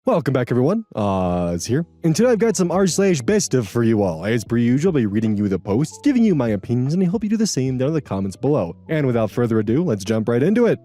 Welcome back, everyone. It's here. And today I've got some r/best of for you all. As per usual, I'll be reading you the posts, giving you my opinions, and I hope you do the same down in the comments below. And without further ado, let's jump right into it.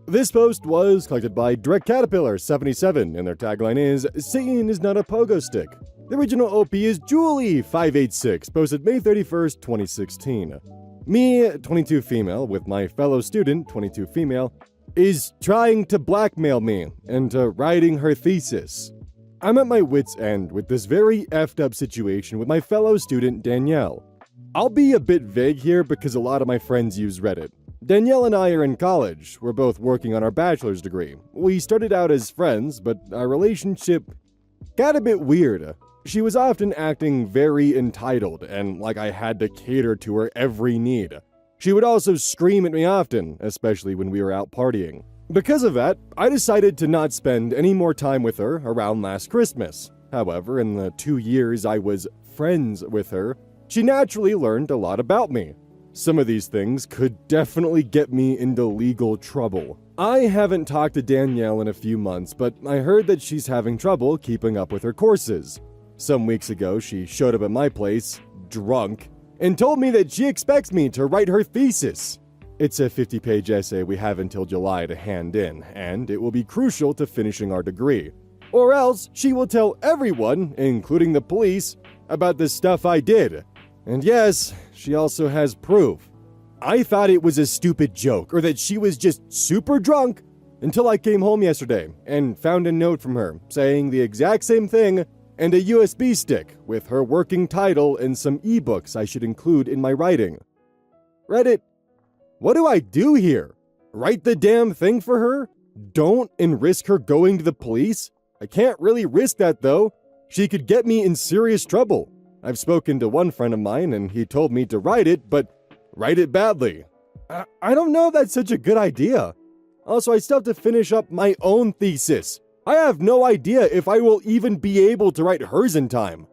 This post was collected by Direct Caterpillar 77, and their tagline is, "Satan is not a pogo stick." The original OP is Julie586, posted May 31st, 2016. Me, 22 female, with my fellow student, 22 female, is trying to blackmail me into writing her thesis. I'm at my wit's end with this very effed up situation with my fellow student Danielle. I'll be a bit vague here because a lot of my friends use Reddit. Danielle and I are in college. We're both working on our bachelor's degree. We started out as friends, but our relationship got a bit weird. She was often acting very entitled and like I had to cater to her every need. She would also scream at me often, especially when we were out partying. Because of that, I decided to not spend any more time with her around last Christmas. However, in the 2 years I was friends with her, she naturally learned a lot about me. Some of these things could definitely get me into legal trouble. I haven't talked to Danielle in a few months, but I heard that she's having trouble keeping up with her courses. Some weeks ago, she showed up at my place, drunk, and told me that she expects me to write her thesis. It's a 50-page essay we have until July to hand in, and it will be crucial to finishing our degree. Or else, she will tell everyone, including the police, about the stuff I did. And yes, she also has proof. I thought it was a stupid joke, or that she was just super drunk, until I came home yesterday and found a note from her saying the exact same thing, and a USB stick with her working title and some ebooks I should include in my writing. Reddit, what do I do here? Write the damn thing for her? Don't and risk her going to the police? I can't really risk that though. She could get me in serious trouble. I've spoken to one friend of mine and he told me to write it, but write it badly. I don't know if that's such a good idea. Also, I still have to finish up my own thesis. I have no idea if I will even be able to write hers in time.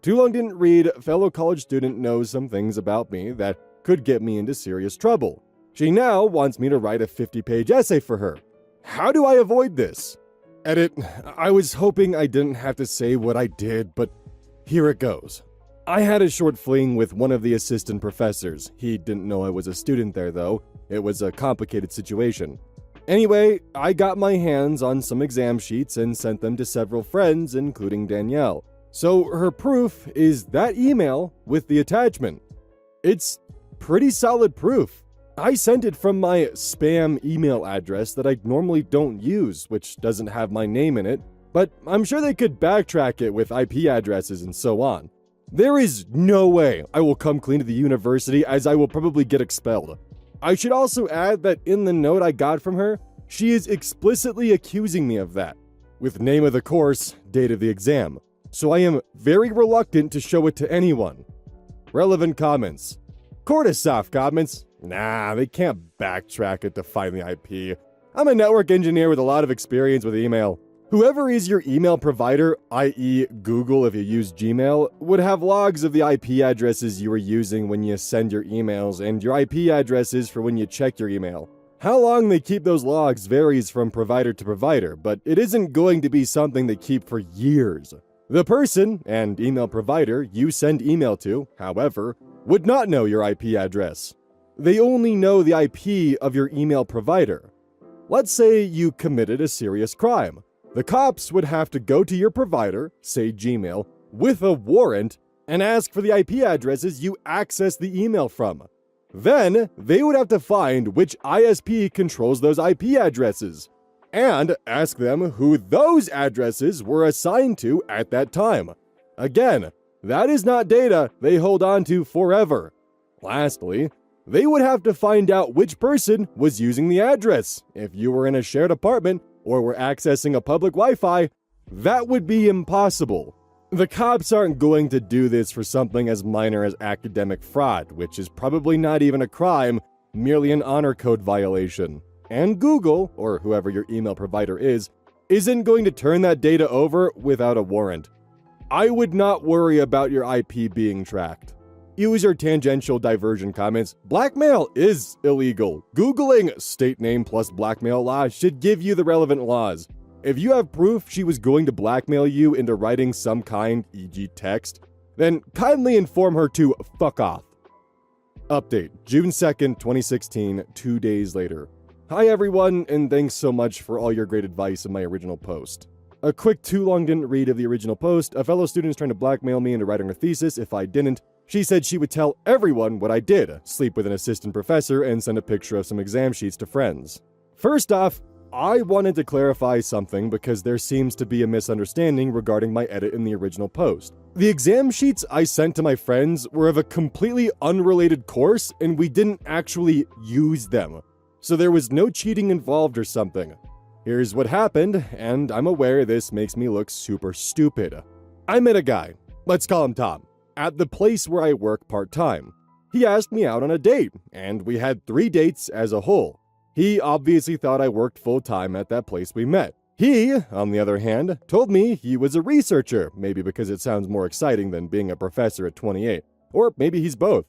Too long didn't read, fellow college student knows some things about me that could get me into serious trouble. She now wants me to write a 50-page essay for her. How do I avoid this? Edit, I was hoping I didn't have to say what I did, but here it goes. I had a short fling with one of the assistant professors. He didn't know I was a student there though. It was a complicated situation. Anyway, I got my hands on some exam sheets and sent them to several friends, including Danielle. So her proof is that email with the attachment. It's pretty solid proof. I sent it from my spam email address that I normally don't use, which doesn't have my name in it, but I'm sure they could backtrack it with IP addresses and so on. There is no way I will come clean to the university, as I will probably get expelled. I should also add that in the note I got from her, she is explicitly accusing me of that, with name of the course, date of the exam, so I am very reluctant to show it to anyone. Relevant comments. Cortisoft comments. Nah, they can't backtrack it to find the IP. I'm a network engineer with a lot of experience with email. Whoever is your email provider, i.e. Google if you use Gmail, would have logs of the IP addresses you are using when you send your emails and your IP addresses for when you check your email. How long they keep those logs varies from provider to provider, but it isn't going to be something they keep for years. The person and email provider you send email to, however, would not know your IP address. They only know the IP of your email provider. Let's say you committed a serious crime. The cops would have to go to your provider, say Gmail, with a warrant and ask for the IP addresses you access the email from. Then, they would have to find which ISP controls those IP addresses and ask them who those addresses were assigned to at that time. Again, that is not data they hold on to forever. Lastly, they would have to find out which person was using the address. If you were in a shared apartment, or were accessing a public Wi-Fi, that would be impossible. The cops aren't going to do this for something as minor as academic fraud, which is probably not even a crime, merely an honor code violation. And Google, or whoever your email provider is, isn't going to turn that data over without a warrant. I would not worry about your IP being tracked. Use your tangential diversion comments. Blackmail is illegal. Googling state name plus blackmail law should give you the relevant laws. If you have proof she was going to blackmail you into writing some kind, e.g. text, then kindly inform her to fuck off. Update, June 2nd, 2016, 2 days later. Hi everyone, and thanks so much for all your great advice in my original post. A quick too long didn't read of the original post. A fellow student is trying to blackmail me into writing her thesis if I didn't. She said she would tell everyone what I did, sleep with an assistant professor, and send a picture of some exam sheets to friends. First off, I wanted to clarify something because there seems to be a misunderstanding regarding my edit in the original post. The exam sheets I sent to my friends were of a completely unrelated course, and we didn't actually use them. So there was no cheating involved or something. Here's what happened, and I'm aware this makes me look super stupid. I met a guy, let's call him Tom, at the place where I work part-time. He asked me out on a date, and we had 3 dates as a whole. He obviously thought I worked full-time at that place we met. He, on the other hand, told me he was a researcher, maybe because it sounds more exciting than being a professor at 28, or maybe he's both.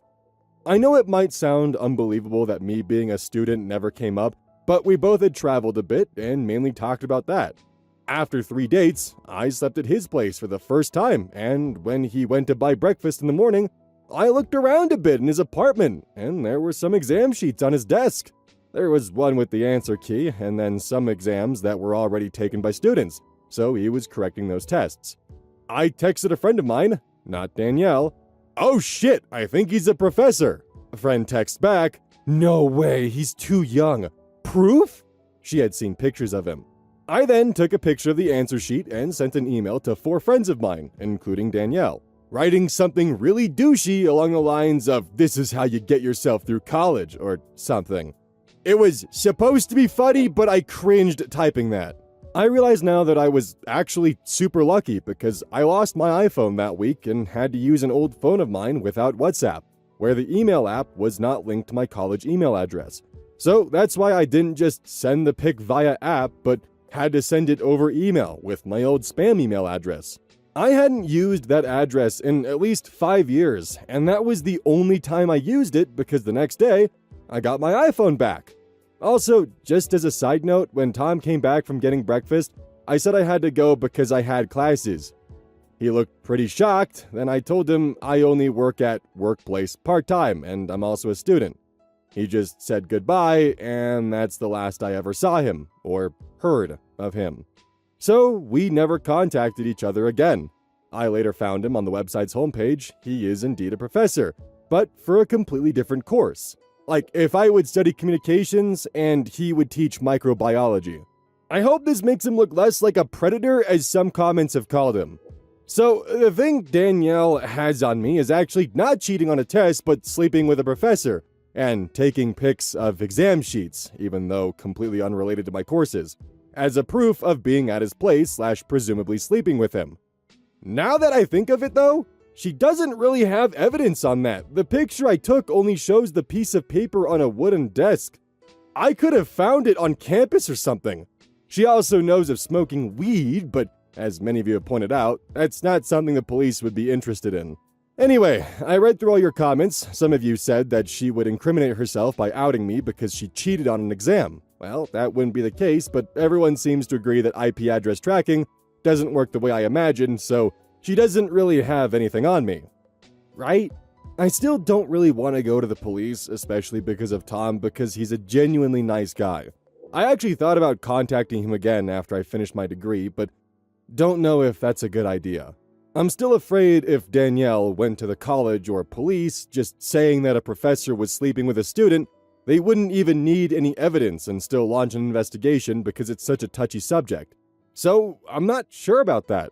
I know it might sound unbelievable that me being a student never came up, but we both had traveled a bit and mainly talked about that. After 3 dates, I slept at his place for the first time, and when he went to buy breakfast in the morning, I looked around a bit in his apartment, and there were some exam sheets on his desk. There was one with the answer key, and then some exams that were already taken by students, so he was correcting those tests. I texted a friend of mine, not Danielle. "Oh shit, I think he's a professor." A friend texts back, "No way, he's too young. Proof?" She had seen pictures of him. I then took a picture of the answer sheet and sent an email to 4 friends of mine, including Danielle, writing something really douchey along the lines of, "This is how you get yourself through college," or something. It was supposed to be funny, but I cringed typing that. I realize now that I was actually super lucky because I lost my iPhone that week and had to use an old phone of mine without WhatsApp, where the email app was not linked to my college email address. So that's why I didn't just send the pic via app, but had to send it over email with my old spam email address. I hadn't used that address in at least 5 years, and that was the only time I used it because the next day, I got my iPhone back. Also, just as a side note, when Tom came back from getting breakfast, I said I had to go because I had classes. He looked pretty shocked, then I told him I only work at workplace part-time and I'm also a student. He just said goodbye, and that's the last I ever saw him, or heard of him. So we never contacted each other again. I later found him on the website's homepage. He is indeed a professor, but for a completely different course. Like if I would study communications and he would teach microbiology. I hope this makes him look less like a predator, as some comments have called him. So the thing Danielle has on me is actually not cheating on a test, but sleeping with a professor and taking pics of exam sheets, even though completely unrelated to my courses, as a proof of being at his place / presumably sleeping with him. Now that I think of it though, she doesn't really have evidence on that. The picture I took only shows the piece of paper on a wooden desk. I could have found it on campus or something. She also knows of smoking weed, but as many of you have pointed out, that's not something the police would be interested in. Anyway, I read through all your comments. Some of you said that she would incriminate herself by outing me because she cheated on an exam. Well, that wouldn't be the case, but everyone seems to agree that IP address tracking doesn't work the way I imagined, so she doesn't really have anything on me. Right? I still don't really want to go to the police, especially because of Tom, because he's a genuinely nice guy. I actually thought about contacting him again after I finished my degree, but don't know if that's a good idea. I'm still afraid if Danielle went to the college or police just saying that a professor was sleeping with a student, they wouldn't even need any evidence and still launch an investigation because it's such a touchy subject. So I'm not sure about that.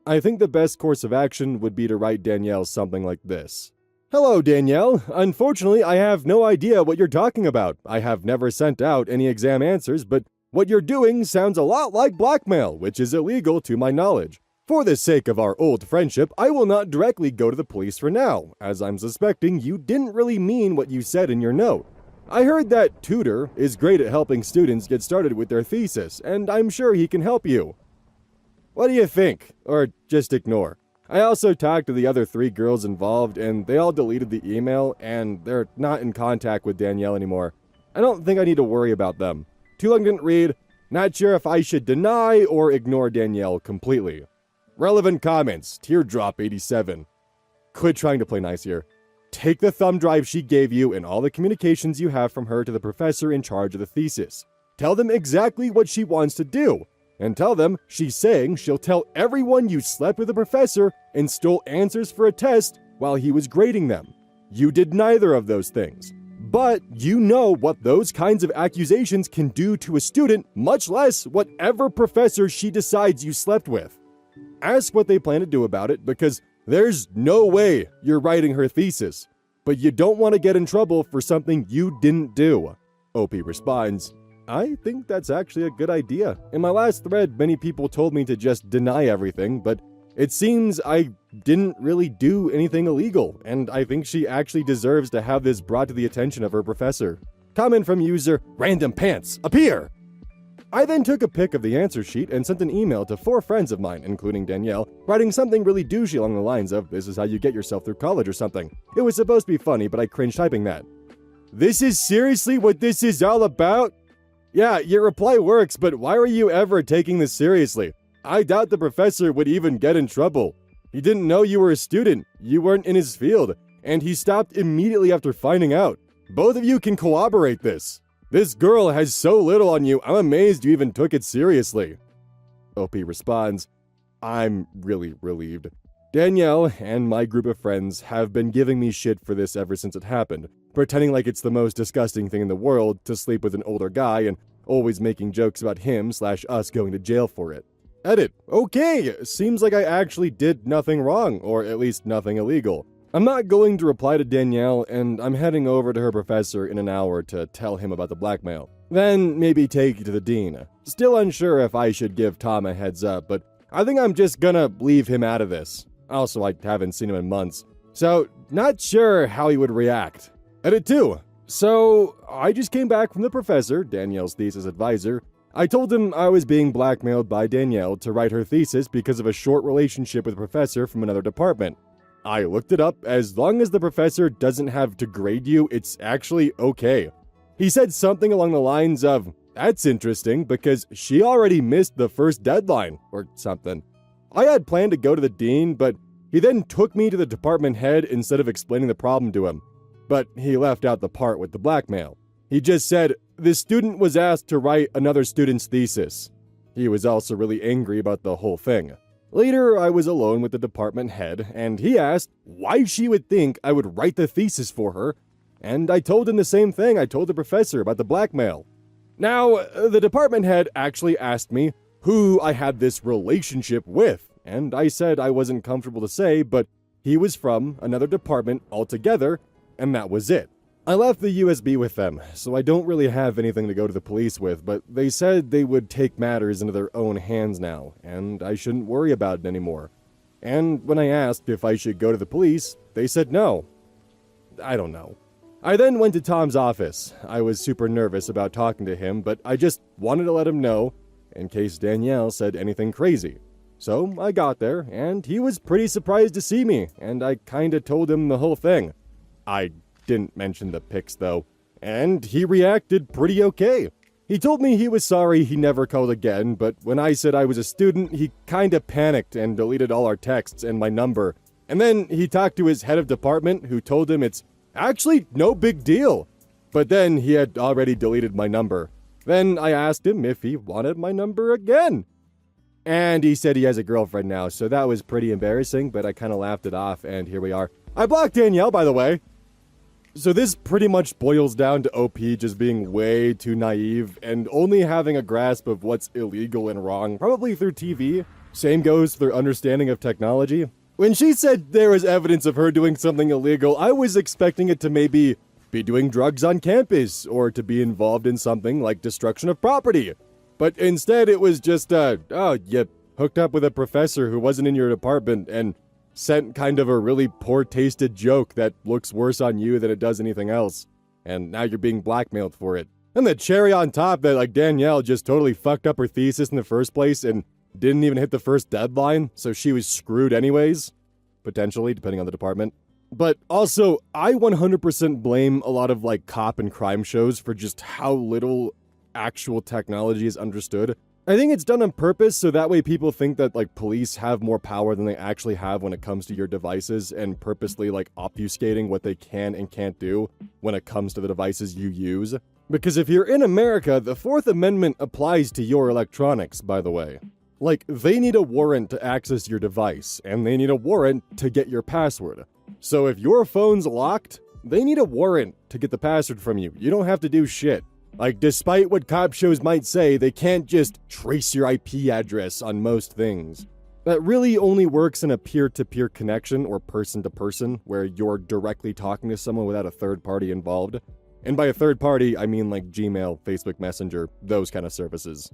I think the best course of action would be to write Danielle something like this. "Hello, Danielle. Unfortunately, I have no idea what you're talking about. I have never sent out any exam answers, but what you're doing sounds a lot like blackmail, which is illegal to my knowledge. For the sake of our old friendship, I will not directly go to the police for now, as I'm suspecting you didn't really mean what you said in your note. I heard that Tutor is great at helping students get started with their thesis, and I'm sure he can help you. What do you think? Or just ignore. I also talked to the other 3 girls involved, and they all deleted the email, and they're not in contact with Danielle anymore. I don't think I need to worry about them. Too long didn't read. Not sure if I should deny or ignore Danielle completely. Relevant comments, Teardrop 87. Quit trying to play nice here. Take the thumb drive she gave you and all the communications you have from her to the professor in charge of the thesis. Tell them exactly what she wants to do. And tell them she's saying she'll tell everyone you slept with the professor and stole answers for a test while he was grading them. You did neither of those things. But you know what those kinds of accusations can do to a student, much less whatever professor she decides you slept with. Ask what they plan to do about it, because there's no way you're writing her thesis. But you don't want to get in trouble for something you didn't do. OP responds, I think that's actually a good idea. In my last thread, many people told me to just deny everything, but it seems I didn't really do anything illegal, and I think she actually deserves to have this brought to the attention of her professor. Comment from user Random Pants appear! I then took a pic of the answer sheet and sent an email to 4 friends of mine, including Danielle, writing something really douchey along the lines of, this is how you get yourself through college or something. It was supposed to be funny, but I cringed typing that. This is seriously what this is all about? Yeah, your reply works, but why were you ever taking this seriously? I doubt the professor would even get in trouble. He didn't know you were a student, you weren't in his field, and he stopped immediately after finding out. Both of you can corroborate this. This girl has so little on you, I'm amazed you even took it seriously. OP responds, I'm really relieved. Danielle and my group of friends have been giving me shit for this ever since it happened, pretending like it's the most disgusting thing in the world to sleep with an older guy and always making jokes about him/us going to jail for it. Edit. Okay, seems like I actually did nothing wrong, or at least nothing illegal. I'm not going to reply to Danielle, and I'm heading over to her professor in an hour to tell him about the blackmail. Then maybe take it to the dean. Still unsure if I should give Tom a heads up, but I think I'm just gonna leave him out of this. Also, I haven't seen him in months, so not sure how he would react. Edit 2. So, I just came back from the professor, Danielle's thesis advisor. I told him I was being blackmailed by Danielle to write her thesis because of a short relationship with a professor from another department. I looked it up. As long as the professor doesn't have to grade you, it's actually okay. He said something along the lines of, that's interesting because she already missed the first deadline, or something. I had planned to go to the dean, but he then took me to the department head instead of explaining the problem to him. But he left out the part with the blackmail. He just said, the student was asked to write another student's thesis. He was also really angry about the whole thing. Later, I was alone with the department head, and he asked why she would think I would write the thesis for her, and I told him the same thing I told the professor about the blackmail. Now, the department head actually asked me who I had this relationship with, and I said I wasn't comfortable to say, but he was from another department altogether, and that was it. I left the USB with them, so I don't really have anything to go to the police with, but they said they would take matters into their own hands now, and I shouldn't worry about it anymore. And when I asked if I should go to the police, they said no. I don't know. I then went to Tom's office. I was super nervous about talking to him, but I just wanted to let him know in case Danielle said anything crazy. So I got there, and he was pretty surprised to see me, and I kinda told him the whole thing. I didn't mention the pics though, and he reacted pretty okay. He told me he was sorry he never called again, but when I said I was a student, he kinda panicked and deleted all our texts and my number. And then he talked to his head of department, who told him it's actually no big deal. But then he had already deleted my number. Then I asked him if he wanted my number again. And he said he has a girlfriend now, so that was pretty embarrassing, but I kinda laughed it off, and here we are. I blocked Danielle, by the way. So this pretty much boils down to OP just being way too naive and only having a grasp of what's illegal and wrong, probably through TV. Same goes for their understanding of technology. When she said there was evidence of her doing something illegal, I was expecting it to maybe be doing drugs on campus or to be involved in something like destruction of property. But instead it was just, oh, you hooked up with a professor who wasn't in your department and sent kind of a really poor-tasted joke that looks worse on you than it does anything else. And now you're being blackmailed for it. And the cherry on top that, like, Danielle just totally fucked up her thesis in the first place and didn't even hit the first deadline, so she was screwed anyways. Potentially, depending on the department. But also, I 100% blame a lot of, like, cop and crime shows for just how little actual technology is understood. I think it's done on purpose so that way people think that like police have more power than they actually have when it comes to your devices, and purposely like obfuscating what they can and can't do when it comes to the devices you use. Because if you're in America, the Fourth Amendment applies to your electronics, by the way. Like, they need a warrant to access your device, and they need a warrant to get your password. So if your phone's locked, they need a warrant to get the password from you. You don't have to do shit. Like, despite what cop shows might say, they can't just trace your IP address on most things. That really only works in a peer-to-peer connection or person-to-person, where you're directly talking to someone without a third party involved. And by a third party, I mean like Gmail, Facebook Messenger, those kind of services.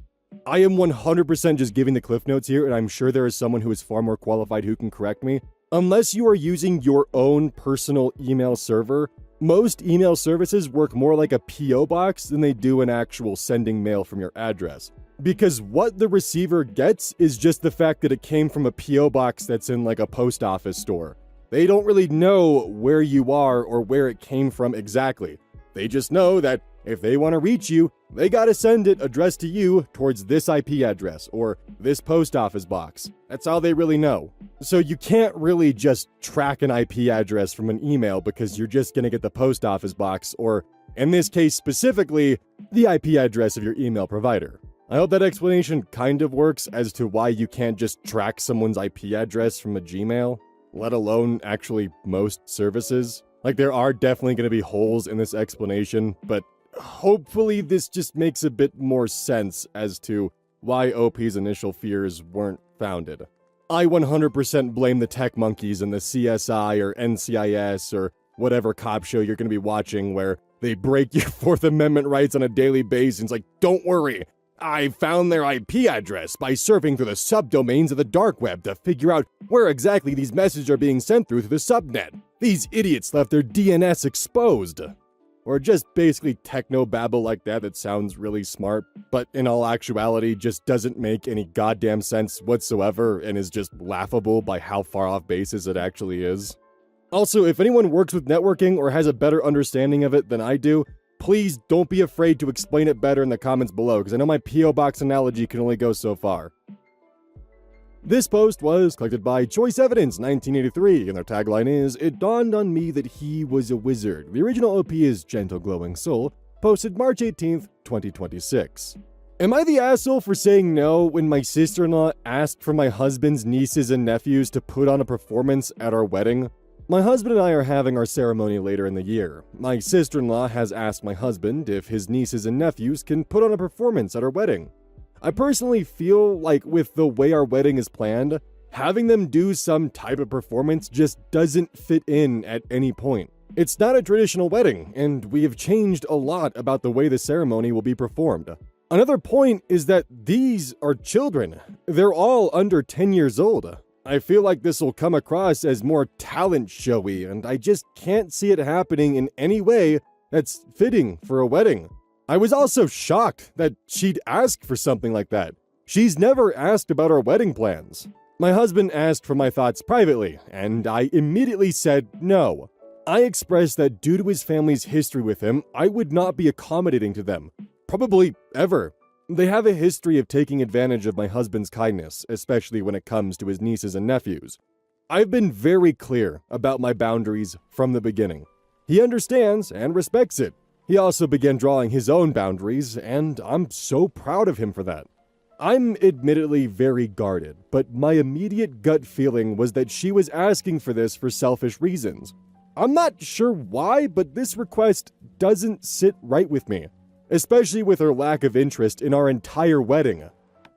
I am 100% just giving the cliff notes here, and I'm sure there is someone who is far more qualified who can correct me. Unless you are using your own personal email server, most email services work more like a PO box than they do an actual sending mail from your address. Because what the receiver gets is just the fact that it came from a PO box that's in like a post office store. They don't really know where you are or where it came from exactly. They just know that if they want to reach you, they gotta send it addressed to you towards this IP address or this post office box. That's all they really know. So you can't really just track an IP address from an email because you're just gonna get the post office box or, in this case specifically, the IP address of your email provider. I hope that explanation kind of works as to why you can't just track someone's IP address from a Gmail, let alone actually most services. Like, there are definitely going to be holes in this explanation, but hopefully this just makes a bit more sense as to why OP's initial fears weren't founded. I 100% blame the tech monkeys in the CSI or NCIS or whatever cop show you're going to be watching where they break your Fourth Amendment rights on a daily basis. And it's like, don't worry, I found their IP address by surfing through the subdomains of the dark web to figure out where exactly these messages are being sent through the subnet. These idiots left their DNS exposed. Or just basically techno-babble like that sounds really smart, but in all actuality just doesn't make any goddamn sense whatsoever and is just laughable by how far off basis it actually is. Also, if anyone works with networking or has a better understanding of it than I do, please don't be afraid to explain it better in the comments below, because I know my P.O. Box analogy can only go so far. This post was collected by Choice Evidence 1983, and their tagline is, "It dawned on me that he was a wizard." The original OP is Gentle Glowing Soul, posted March 18th, 2026. Am I the asshole for saying no when my sister-in-law asked for my husband's nieces and nephews to put on a performance at our wedding? My husband and I are having our ceremony later in the year. My sister-in-law has asked my husband if his nieces and nephews can put on a performance at our wedding. I personally feel like with the way our wedding is planned, having them do some type of performance just doesn't fit in at any point. It's not a traditional wedding, and we have changed a lot about the way the ceremony will be performed. Another point is that these are children. They're all under 10 years old. I feel like this will come across as more talent showy, and I just can't see it happening in any way that's fitting for a wedding. I was also shocked that she'd ask for something like that. She's never asked about our wedding plans. My husband asked for my thoughts privately, and I immediately said no. I expressed that due to his family's history with him, I would not be accommodating to them. Probably ever. They have a history of taking advantage of my husband's kindness, especially when it comes to his nieces and nephews. I've been very clear about my boundaries from the beginning. He understands and respects it. He also began drawing his own boundaries, and I'm so proud of him for that. I'm admittedly very guarded, but my immediate gut feeling was that she was asking for this for selfish reasons. I'm not sure why, but this request doesn't sit right with me, especially with her lack of interest in our entire wedding.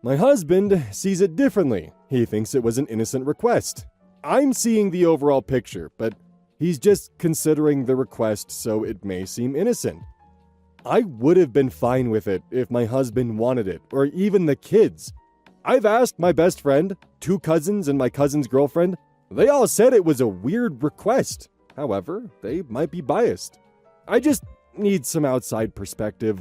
My husband sees it differently. He thinks it was an innocent request. I'm seeing the overall picture, but he's just considering the request so it may seem innocent. I would have been fine with it if my husband wanted it, or even the kids. I've asked my best friend, 2 cousins, and my cousin's girlfriend. They all said it was a weird request. However, they might be biased. I just need some outside perspective.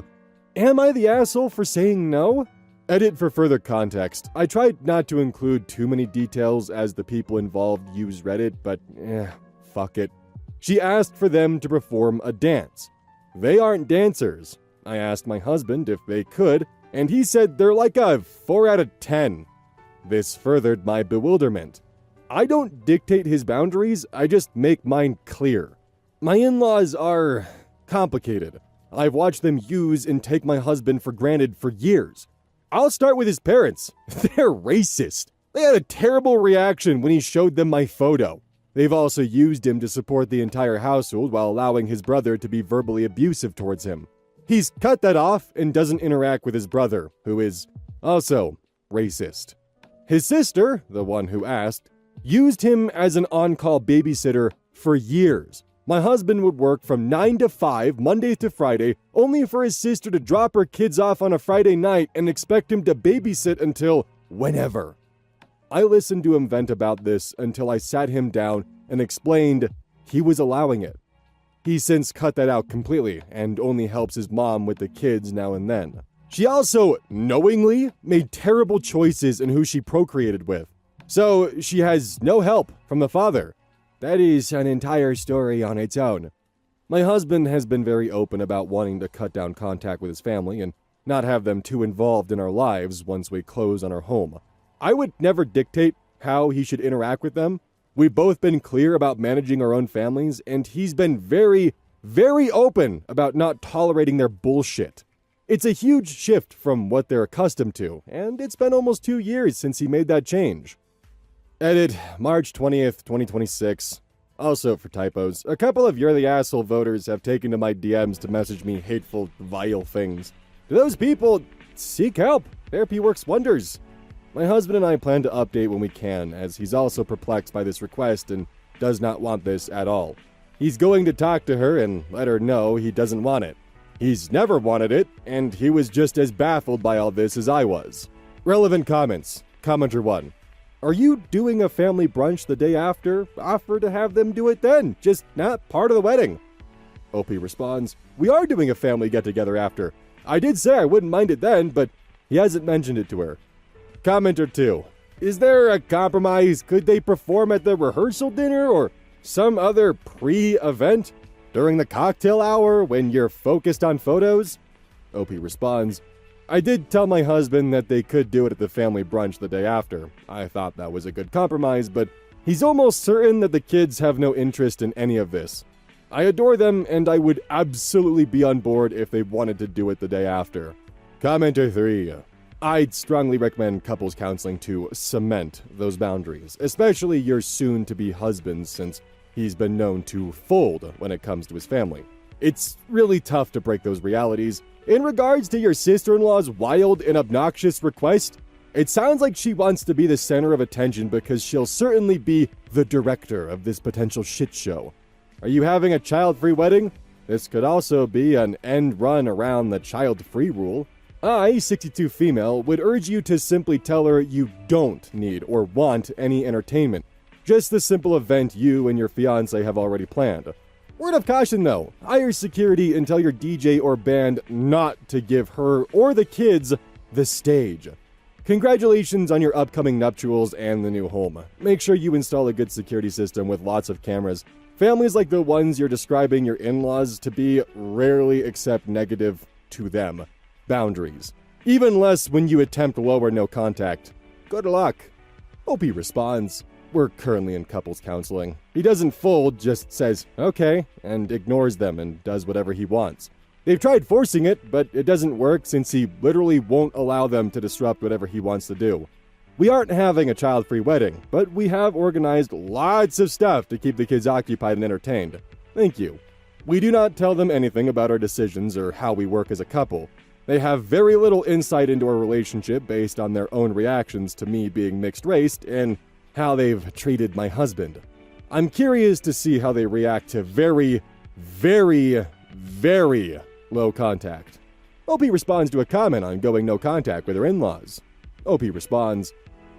Am I the asshole for saying no? Edit for further context. I tried not to include too many details as the people involved use Reddit, but fuck it. She asked for them to perform a dance. They aren't dancers. I asked my husband if they could, and he said they're like a 4 out of 10. This furthered my bewilderment. I don't dictate his boundaries, I just make mine clear. My in-laws are complicated. I've watched them use and take my husband for granted for years. I'll start with his parents. They're racist. They had a terrible reaction when he showed them my photo. They've also used him to support the entire household while allowing his brother to be verbally abusive towards him. He's cut that off and doesn't interact with his brother, who is also racist. His sister, the one who asked, used him as an on-call babysitter for years. My husband would work from 9 to 5, Monday to Friday, only for his sister to drop her kids off on a Friday night and expect him to babysit until whenever. I listened to him vent about this until I sat him down and explained he was allowing it. He's since cut that out completely and only helps his mom with the kids now and then. She also knowingly made terrible choices in who she procreated with, so she has no help from the father. That is an entire story on its own. My husband has been very open about wanting to cut down contact with his family and not have them too involved in our lives once we close on our home. I would never dictate how he should interact with them. We've both been clear about managing our own families, and he's been very, very open about not tolerating their bullshit. It's a huge shift from what they're accustomed to, and it's been almost 2 years since he made that change. Edit, March 20th, 2026. Also, for typos, a couple of You're the Asshole voters have taken to my DMs to message me hateful, vile things. To those people, seek help. Therapy works wonders. My husband and I plan to update when we can, as he's also perplexed by this request and does not want this at all. He's going to talk to her and let her know he doesn't want it. He's never wanted it, and he was just as baffled by all this as I was. Relevant comments. Commenter 1. Are you doing a family brunch the day after? Offer to have them do it then, just not part of the wedding. OP responds, we are doing a family get-together after. I did say I wouldn't mind it then, but he hasn't mentioned it to her. Commenter 2. Is there a compromise? Could they perform at the rehearsal dinner or some other pre-event? During the cocktail hour when you're focused on photos? OP responds, I did tell my husband that they could do it at the family brunch the day after. I thought that was a good compromise, but he's almost certain that the kids have no interest in any of this. I adore them, and I would absolutely be on board if they wanted to do it the day after. Commenter 3. I'd strongly recommend couples counseling to cement those boundaries, especially your soon-to-be husband, since he's been known to fold when it comes to his family. It's really tough to break those realities. In regards to your sister-in-law's wild and obnoxious request, it sounds like she wants to be the center of attention because she'll certainly be the director of this potential shit show. Are you having a child-free wedding? This could also be an end run around the child-free rule. I, 62 female, would urge you to simply tell her you don't need or want any entertainment. Just the simple event you and your fiancé have already planned. Word of caution though, hire security and tell your DJ or band not to give her or the kids the stage. Congratulations on your upcoming nuptials and the new home. Make sure you install a good security system with lots of cameras. Families like the ones you're describing your in-laws to be rarely accept negative to them boundaries. Even less when you attempt low or no contact. Good luck. OP responds, we're currently in couples counseling. He doesn't fold, just says, okay, and ignores them and does whatever he wants. They've tried forcing it, but it doesn't work since he literally won't allow them to disrupt whatever he wants to do. We aren't having a child-free wedding, but we have organized lots of stuff to keep the kids occupied and entertained. Thank you. We do not tell them anything about our decisions or how we work as a couple. They have very little insight into our relationship based on their own reactions to me being mixed-raced and how they've treated my husband. I'm curious to see how they react to very, very, very low contact. OP responds to a comment on going no contact with her in-laws. OP responds,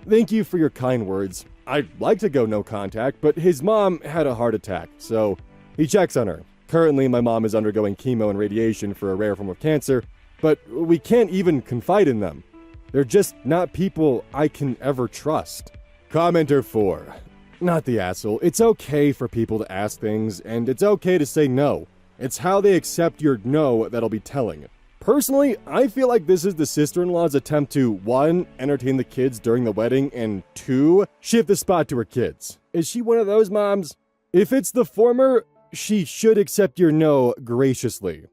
thank you for your kind words. I'd like to go no contact, but his mom had a heart attack, so he checks on her. Currently, my mom is undergoing chemo and radiation for a rare form of cancer, but we can't even confide in them. They're just not people I can ever trust. Commenter 4. Not the asshole. It's okay for people to ask things, and it's okay to say no. It's how they accept your no that'll be telling. Personally, I feel like this is the sister-in-law's attempt to 1. Entertain the kids during the wedding, and 2. Shift the spot to her kids. Is she one of those moms? If it's the former, she should accept your no graciously.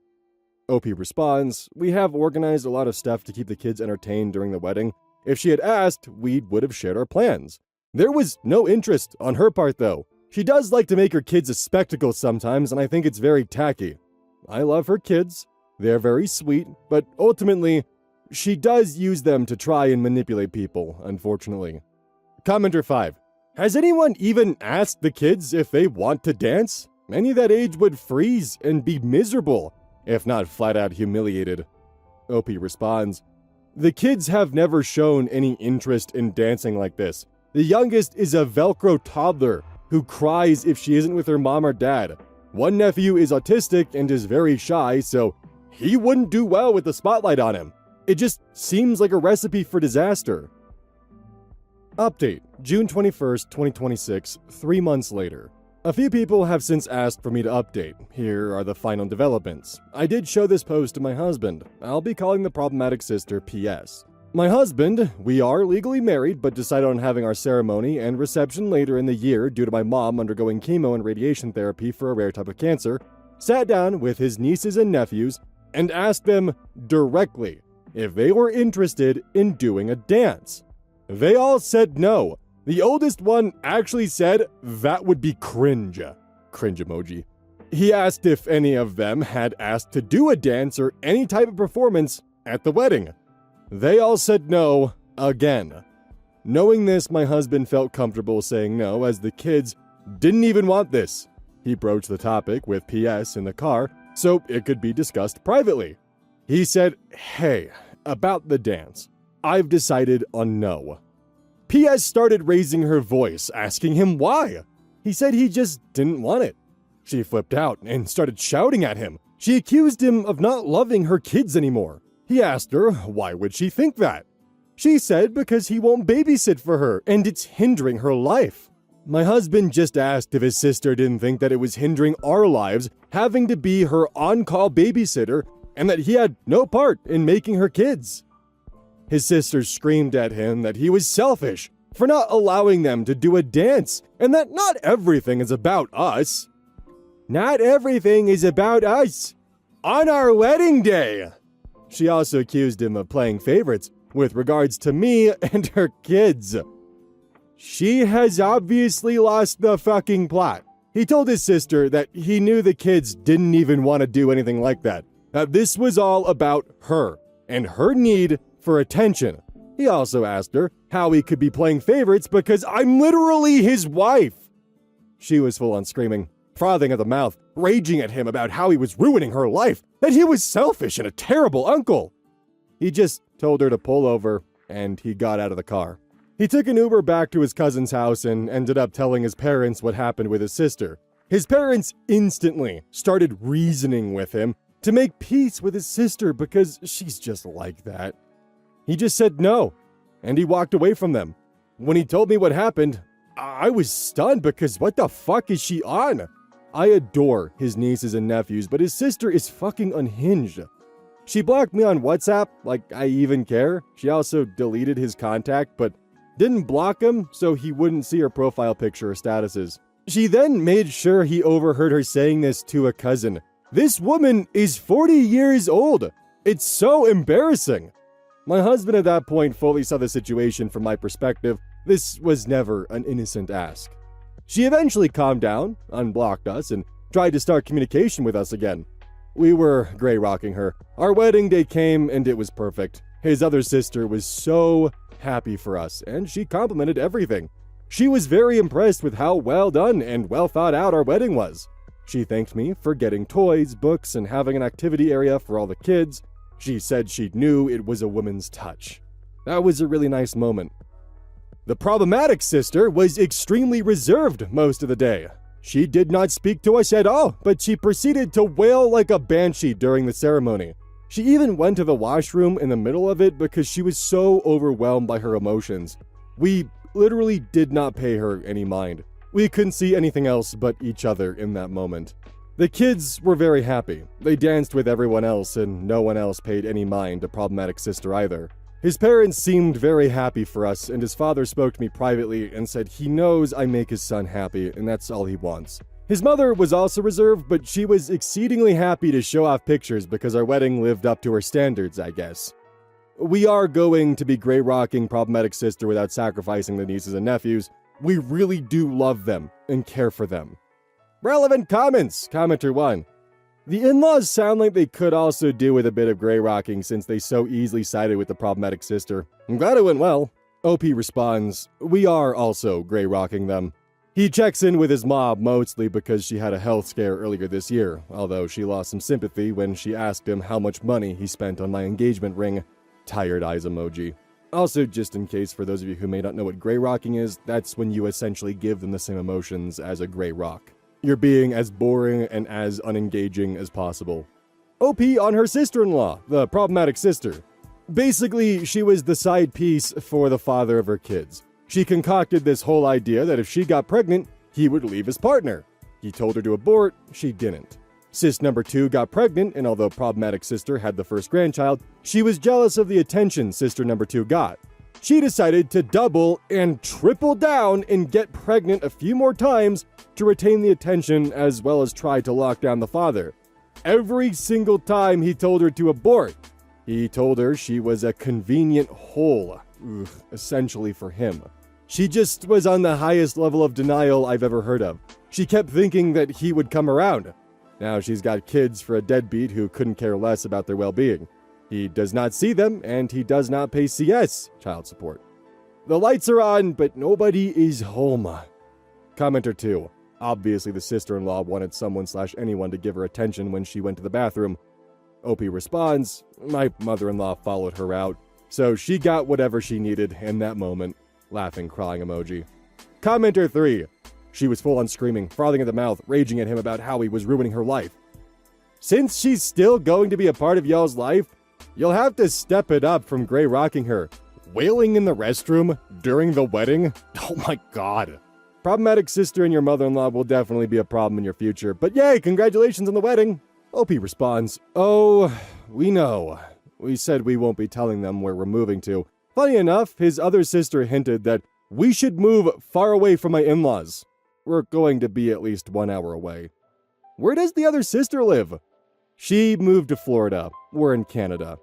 OP responds, we have organized a lot of stuff to keep the kids entertained during the wedding. If she had asked, we would have shared our plans. There was no interest on her part though. She does like to make her kids a spectacle sometimes, and I think it's very tacky. I love her kids. They're very sweet, but ultimately, she does use them to try and manipulate people, unfortunately. Commenter 5. Has anyone even asked the kids if they want to dance? Many that age would freeze and be miserable, if not flat out humiliated. OP responds, the kids have never shown any interest in dancing like this. The youngest is a Velcro toddler who cries if she isn't with her mom or dad. One nephew is autistic and is very shy, so he wouldn't do well with the spotlight on him. It just seems like a recipe for disaster. Update, June 21st, 2026, 3 months later. A few people have since asked for me to update. Here are the final developments. I did show this post to my husband. I'll be calling the problematic sister PS. My husband, we are legally married, but decided on having our ceremony and reception later in the year due to my mom undergoing chemo and radiation therapy for a rare type of cancer, sat down with his nieces and nephews and asked them directly if they were interested in doing a dance. They all said no. The oldest one actually said that would be cringe. Cringe emoji. He asked if any of them had asked to do a dance or any type of performance at the wedding. They all said no again. Knowing this, my husband felt comfortable saying no, as the kids didn't even want this. He broached the topic with PS in the car so it could be discussed privately. He said, hey, about the dance, I've decided on no. PS started raising her voice, asking him why. He said he just didn't want it. She flipped out and started shouting at him. She accused him of not loving her kids anymore. He asked her why would she think that. She said because he won't babysit for her and it's hindering her life. My husband just asked if his sister didn't think that it was hindering our lives having to be her on-call babysitter and that he had no part in making her kids. His sister screamed at him that he was selfish for not allowing them to do a dance and that not everything is about us. Not everything is about us. On our wedding day. She also accused him of playing favorites with regards to me and her kids. She has obviously lost the fucking plot. He told his sister that he knew the kids didn't even want to do anything like that. That this was all about her and her need for attention. He also asked her how he could be playing favorites because I'm literally his wife. She was full on screaming, frothing at the mouth, raging at him about how he was ruining her life, that he was selfish and a terrible uncle. He just told her to pull over, and he got out of the car. He took an Uber back to his cousin's house and ended up telling his parents what happened with his sister. His parents instantly started reasoning with him to make peace with his sister because she's just like that. He just said no, and he walked away from them. When he told me what happened, I was stunned because what the fuck is she on? I adore his nieces and nephews, but his sister is fucking unhinged. She blocked me on WhatsApp, like I even care. She also deleted his contact, but didn't block him so he wouldn't see her profile picture or statuses. She then made sure he overheard her saying this to a cousin. This woman is 40 years old. It's so embarrassing. My husband at that point fully saw the situation from my perspective. This was never an innocent ask. She eventually calmed down, unblocked us, and tried to start communication with us again. We were gray rocking her. Our wedding day came and it was perfect. His other sister was so happy for us, and she complimented everything. She was very impressed with how well done and well thought out our wedding was. She thanked me for getting toys, books, and having an activity area for all the kids. She said she knew it was a woman's touch. That was a really nice moment. The problematic sister was extremely reserved most of the day. She did not speak to us at all, but she proceeded to wail like a banshee during the ceremony. She even went to the washroom in the middle of it because she was so overwhelmed by her emotions. We literally did not pay her any mind. We couldn't see anything else but each other in that moment. The kids were very happy. They danced with everyone else, and no one else paid any mind to problematic sister either. His parents seemed very happy for us, and his father spoke to me privately and said he knows I make his son happy, and that's all he wants. His mother was also reserved, but she was exceedingly happy to show off pictures because our wedding lived up to her standards, I guess. We are going to be gray-rocking problematic sister without sacrificing the nieces and nephews. We really do love them and care for them. Relevant comments! Commenter 1. The in-laws sound like they could also do with a bit of gray-rocking since they so easily sided with the problematic sister. I'm glad it went well. OP responds, we are also gray-rocking them. He checks in with his mom mostly because she had a health scare earlier this year, although she lost some sympathy when she asked him how much money he spent on my engagement ring. Tired eyes emoji. Also, just in case for those of you who may not know what gray-rocking is, that's when you essentially give them the same emotions as a gray rock. You're being as boring and as unengaging as possible. OP on her sister-in-law, the problematic sister. Basically, she was the side piece for the father of her kids. She concocted this whole idea that if she got pregnant, he would leave his partner. He told her to abort, she didn't. Sis number 2 got pregnant, and although problematic sister had the first grandchild, she was jealous of the attention sister number 2 got. She decided to double and triple down and get pregnant a few more times to retain the attention as well as try to lock down the father. Every single time he told her to abort, he told her she was a convenient hole, essentially for him. She just was on the highest level of denial I've ever heard of. She kept thinking that he would come around. Now she's got kids for a deadbeat who couldn't care less about their well-being. He does not see them, and he does not pay CS child support. The lights are on, but nobody is home. Commenter 2. Obviously, the sister-in-law wanted someone/anyone to give her attention when she went to the bathroom. OP responds, my mother-in-law followed her out, so she got whatever she needed in that moment. Laughing, crying emoji. Commenter 3. She was full on screaming, frothing at the mouth, raging at him about how he was ruining her life. Since she's still going to be a part of y'all's life, you'll have to step it up from gray rocking her. Wailing in the restroom during the wedding? Oh my god. Problematic sister and your mother-in-law will definitely be a problem in your future, but yay, congratulations on the wedding. OP responds, oh, we know. We said we won't be telling them where we're moving to. Funny enough, his other sister hinted that we should move far away from my in-laws. We're going to be at least 1 hour away. Where does the other sister live? She moved to Florida. We're in Canada.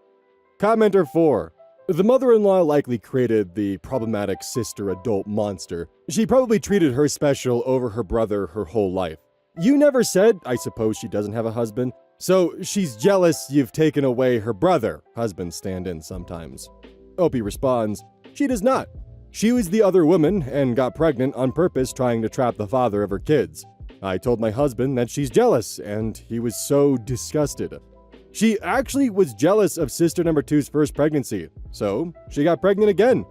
Commenter 4. The mother-in-law likely created the problematic sister adult monster. She probably treated her special over her brother her whole life. You never said, I suppose she doesn't have a husband, so she's jealous you've taken away her brother. Husbands stand in sometimes. OP responds, she does not. She was the other woman and got pregnant on purpose trying to trap the father of her kids. I told my husband that she's jealous, and he was so disgusted. She actually was jealous of sister number 2's first pregnancy, so she got pregnant again.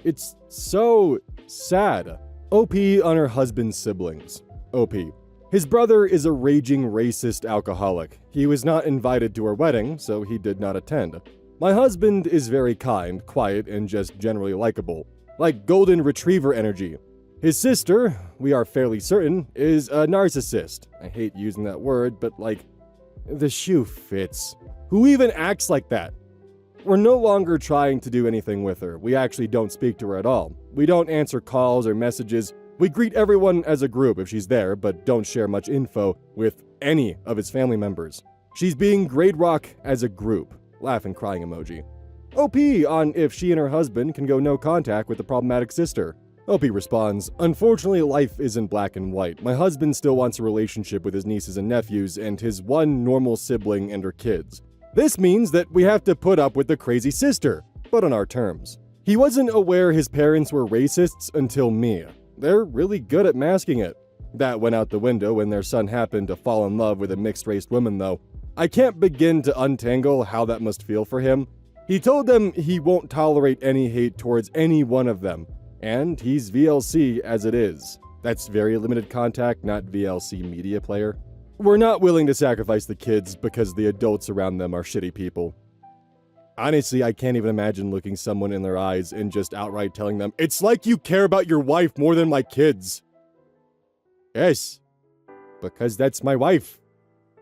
It's so sad. OP on her husband's siblings. OP. His brother is a raging racist alcoholic. He was not invited to her wedding, so he did not attend. My husband is very kind, quiet, and just generally likable. Like golden retriever energy. His sister, we are fairly certain, is a narcissist. I hate using that word, but like, the shoe fits. Who even acts like that? We're no longer trying to do anything with her. We actually don't speak to her at all. We don't answer calls or messages. We greet everyone as a group if she's there, but don't share much info with any of his family members. She's being grade rock as a group. Laughing, crying emoji. OP on if she and her husband can go no contact with the problematic sister. OP responds, unfortunately life isn't black and white. My husband still wants a relationship with his nieces and nephews and his one normal sibling and her kids. This means that we have to put up with the crazy sister, but on our terms. He wasn't aware his parents were racists until me. They're really good at masking it. That went out the window when their son happened to fall in love with a mixed-race woman though. I can't begin to untangle how that must feel for him. He told them he won't tolerate any hate towards any one of them, and he's VLC as it is. That's very limited contact, not VLC media player. We're not willing to sacrifice the kids because the adults around them are shitty people. Honestly, I can't even imagine looking someone in their eyes and just outright telling them, it's like you care about your wife more than my kids. Yes, because that's my wife.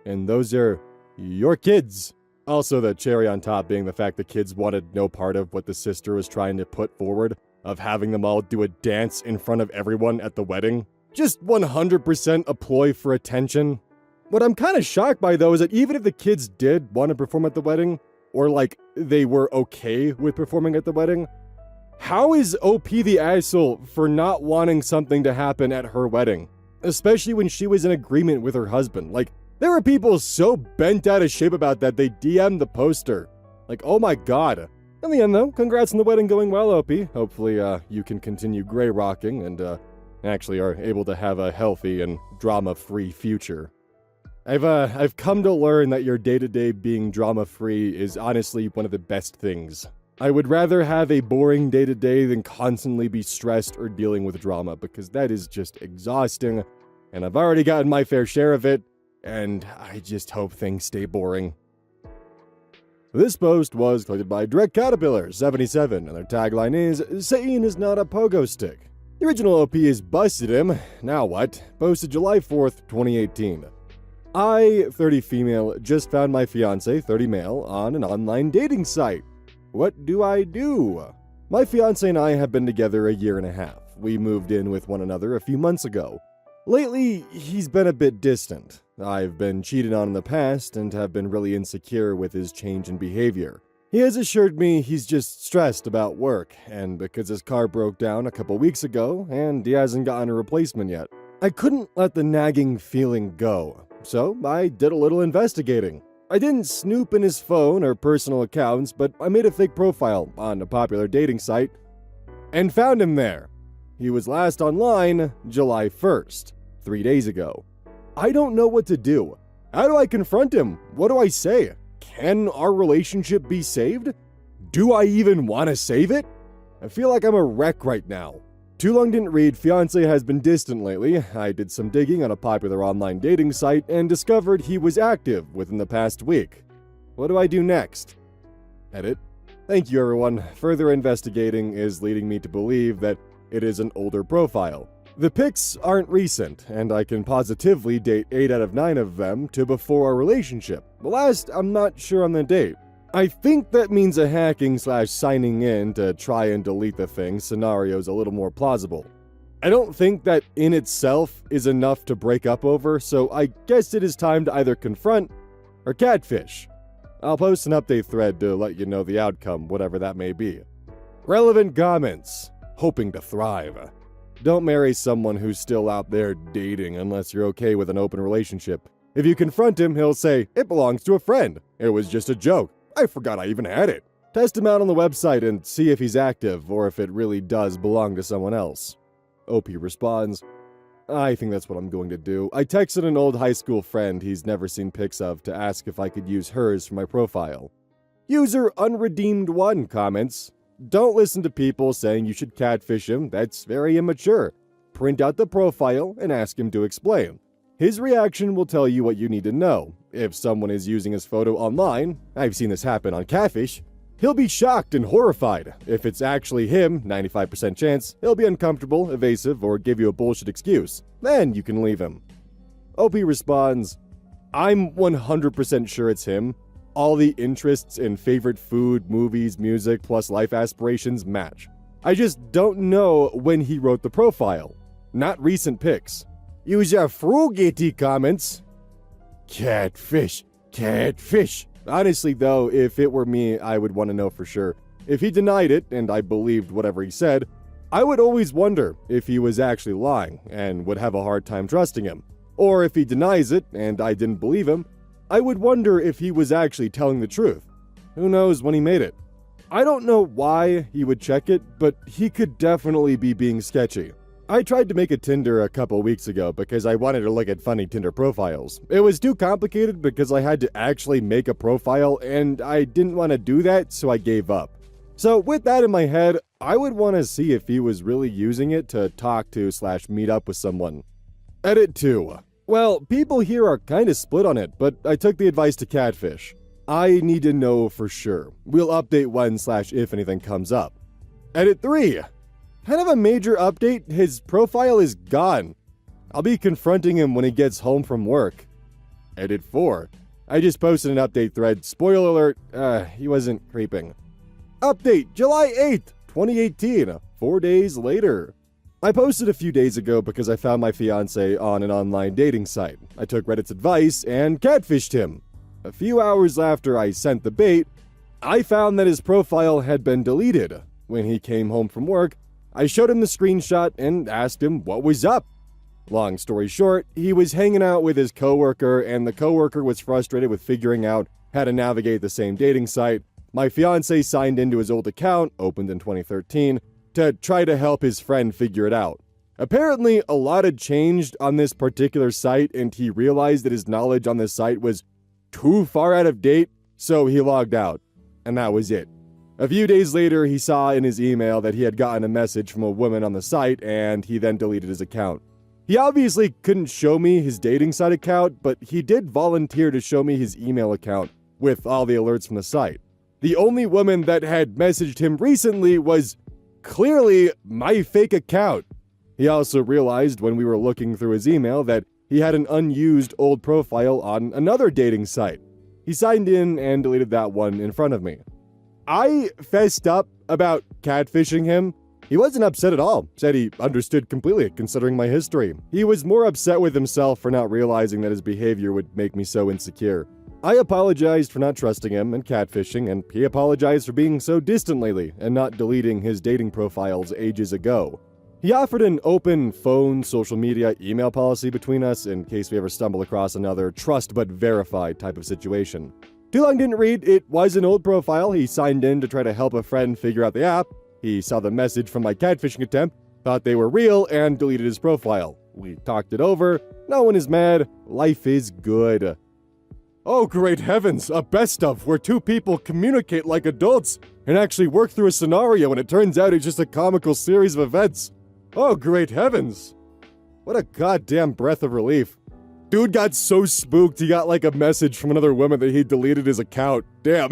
and those are your kids. Also, the cherry on top being the fact the kids wanted no part of what the sister was trying to put forward, of having them all do a dance in front of everyone at the wedding. Just 100% a ploy for attention. What I'm kind of shocked by, though, is that even if the kids did want to perform at the wedding, or like they were okay with performing at the wedding, how is OP the asshole for not wanting something to happen at her wedding? Especially when she was in agreement with her husband. Like, there were people so bent out of shape about that they DM'd the poster. Like, oh my god. In the end, though, congrats on the wedding going well, OP. Hopefully, you can continue gray rocking and, actually are able to have a healthy and drama-free future. I've come to learn that your day-to-day being drama-free is honestly one of the best things. I would rather have a boring day-to-day than constantly be stressed or dealing with drama, because that is just exhausting, and I've already gotten my fair share of it, and I just hope things stay boring. This post was collected by Direct Caterpillar 77, and their tagline is, "Satan is not a pogo stick." The original OP is Busted Him, Now What? Posted July 4th, 2018. I, 30 female, just found my fiance, 30 male, on an online dating site. What do I do? My fiance and I have been together a year and a half. We moved in with one another a few months ago. Lately, he's been a bit distant. I've been cheated on in the past and have been really insecure with his change in behavior. He has assured me he's just stressed about work, and because his car broke down a couple weeks ago, and he hasn't gotten a replacement yet. I couldn't let the nagging feeling go, so I did a little investigating. I didn't snoop in his phone or personal accounts, but I made a fake profile on a popular dating site and found him there. He was last online July 1st, 3 days ago. I don't know what to do. How do I confront him? What do I say? Can our relationship be saved? Do I even want to save it? I feel like I'm a wreck right now. Too long didn't read, fiance has been distant lately. I did some digging on a popular online dating site and discovered he was active within the past week. What do I do next? Edit. Thank you, everyone. Further investigating is leading me to believe that it is an older profile. The pics aren't recent, and I can positively date 8 out of 9 of them to before our relationship. The last, I'm not sure on the date. I think that means a hacking/signing in to try and delete the thing scenario is a little more plausible. I don't think that in itself is enough to break up over, so I guess it is time to either confront or catfish. I'll post an update thread to let you know the outcome, whatever that may be. Relevant comments. Hoping to thrive. Don't marry someone who's still out there dating unless you're okay with an open relationship. If you confront him, he'll say, "It belongs to a friend. It was just a joke. I forgot I even had it." Test him out on the website and see if he's active or if it really does belong to someone else. OP responds, "I think that's what I'm going to do. I texted an old high school friend he's never seen pics of to ask if I could use hers for my profile." User Unredeemed1 comments, "Don't listen to people saying you should catfish him. That's very immature. Print out the profile and ask him to explain. His reaction will tell you what you need to know. If someone is using his photo online, I've seen this happen on Catfish, he'll be shocked and horrified. If it's actually him, 95% chance, he'll be uncomfortable, evasive, or give you a bullshit excuse. Then you can leave him." OP responds, "I'm 100% sure it's him. All the interests in favorite food, movies, music, plus life aspirations match. I just don't know when he wrote the profile. Not recent pics." User Frugity comments, "Catfish, catfish." Honestly though, if it were me, I would want to know for sure. If he denied it, and I believed whatever he said, I would always wonder if he was actually lying, and would have a hard time trusting him. Or if he denies it, and I didn't believe him, I would wonder if he was actually telling the truth. Who knows when he made it? I don't know why he would check it, but he could definitely be being sketchy. I tried to make a Tinder a couple weeks ago because I wanted to look at funny Tinder profiles. It was too complicated because I had to actually make a profile and I didn't want to do that, so I gave up. So with that in my head, I would want to see if he was really using it to talk to/meet up with someone. Edit 2. Well, people here are kind of split on it, but I took the advice to catfish. I need to know for sure. We'll update when/if anything comes up. Edit 3. Kind of a major update, his profile is gone. I'll be confronting him when he gets home from work. Edit 4. I just posted an update thread. Spoiler alert, he wasn't creeping. Update, July 8th, 2018, 4 days later. I posted a few days ago because I found my fiancé on an online dating site. I took Reddit's advice and catfished him. A few hours after I sent the bait, I found that his profile had been deleted. When he came home from work, I showed him the screenshot and asked him what was up. Long story short, he was hanging out with his coworker, and the coworker was frustrated with figuring out how to navigate the same dating site. My fiancé signed into his old account, opened in 2013, to try to help his friend figure it out. Apparently, a lot had changed on this particular site, and he realized that his knowledge on this site was too far out of date, so he logged out. And that was it. A few days later, he saw in his email that he had gotten a message from a woman on the site, and he then deleted his account. He obviously couldn't show me his dating site account, but he did volunteer to show me his email account with all the alerts from the site. The only woman that had messaged him recently was clearly my fake account. He also realized when we were looking through his email that he had an unused old profile on another dating site. He signed in and deleted that one in front of me. I fessed up about catfishing him. He wasn't upset at all, said he understood completely considering my history. He was more upset with himself for not realizing that his behavior would make me so insecure. I apologized for not trusting him and catfishing, and he apologized for being so distant lately and not deleting his dating profiles ages ago. He offered an open phone, social media, email policy between us in case we ever stumble across another trust but verify type of situation. Too long didn't read, it was an old profile. He signed in to try to help a friend figure out the app. He saw the message from my catfishing attempt, thought they were real, and deleted his profile. We talked it over. No one is mad. Life is good. Oh, great heavens, a best of where two people communicate like adults and actually work through a scenario, and it turns out it's just a comical series of events. Oh, great heavens. What a goddamn breath of relief. Dude got so spooked he got like a message from another woman that he deleted his account. Damn.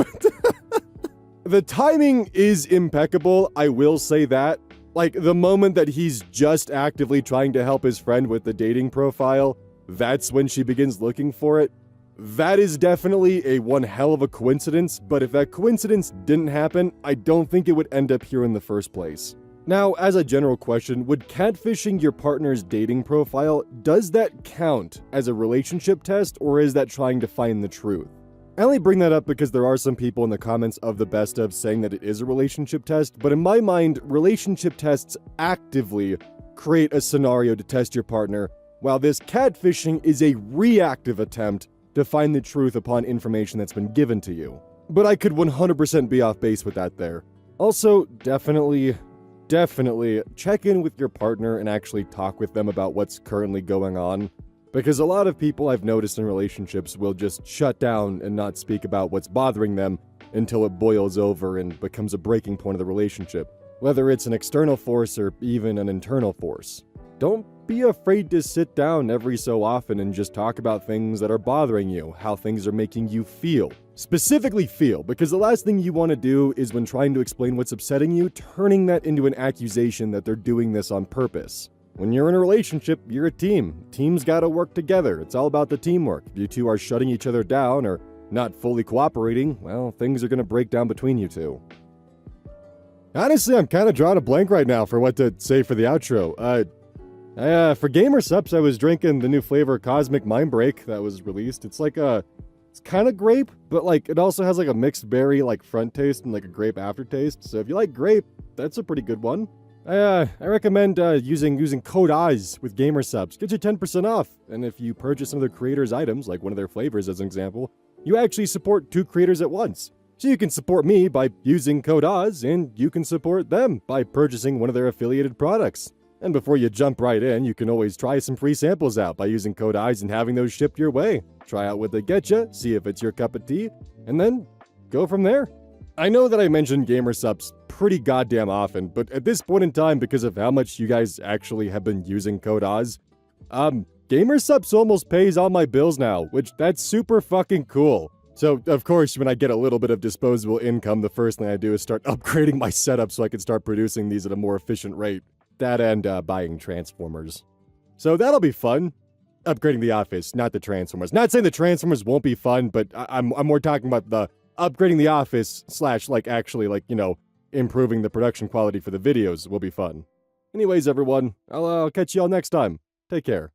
The timing is impeccable, I will say that. Like, the moment that he's just actively trying to help his friend with the dating profile, that's when she begins looking for it. That is definitely a one hell of a coincidence, but if that coincidence didn't happen, I don't think it would end up here in the first place. Now, as a general question, would catfishing your partner's dating profile, does that count as a relationship test, or is that trying to find the truth? I only bring that up because there are some people in the comments of the best of saying that it is a relationship test, but in my mind, relationship tests actively create a scenario to test your partner, while this catfishing is a reactive attempt to find the truth upon information that's been given to you. But I could 100% be off base with that there. Also, definitely check in with your partner and actually talk with them about what's currently going on. Because a lot of people I've noticed in relationships will just shut down and not speak about what's bothering them until it boils over and becomes a breaking point of the relationship, whether it's an external force or even an internal force. Don't be afraid to sit down every so often and just talk about things that are bothering you, how things are making you feel. Specifically feel, because the last thing you want to do is when trying to explain what's upsetting you, turning that into an accusation that they're doing this on purpose. When you're in a relationship, you're a team. Teams gotta work together. It's all about the teamwork. If you two are shutting each other down or not fully cooperating, well, things are gonna break down between you two. Honestly, I'm kind of drawing a blank right now for what to say for the outro. For Gamer Subs, I was drinking the new flavor Cosmic Mind Break that was released. It's like it's kind of grape, but like it also has like a mixed berry like front taste and like a grape aftertaste. So if you like grape, that's a pretty good one. I recommend using code OZ with Gamer Subs. Gets you 10% off. And if you purchase some of the creators' items, like one of their flavors as an example, you actually support two creators at once. So you can support me by using code OZ, and you can support them by purchasing one of their affiliated products. And before you jump right in, you can always try some free samples out by using code OZ and having those shipped your way. Try out what they get you, see if it's your cup of tea, and then go from there. I know that I mentioned Gamer Subs pretty goddamn often, but at this point in time, because of how much you guys actually have been using code OZ, Gamer Subs almost pays all my bills now, which that's super fucking cool. So, of course, when I get a little bit of disposable income, the first thing I do is start upgrading my setup so I can start producing these at a more efficient rate. That and buying Transformers. So that'll be fun. upgrading the office, not the Transformers. Not saying the Transformers won't be fun, but I'm more talking about the upgrading the office / like actually like, you know, improving the production quality for the videos will be fun. Anyways, everyone, I'll catch you all next time. Take care.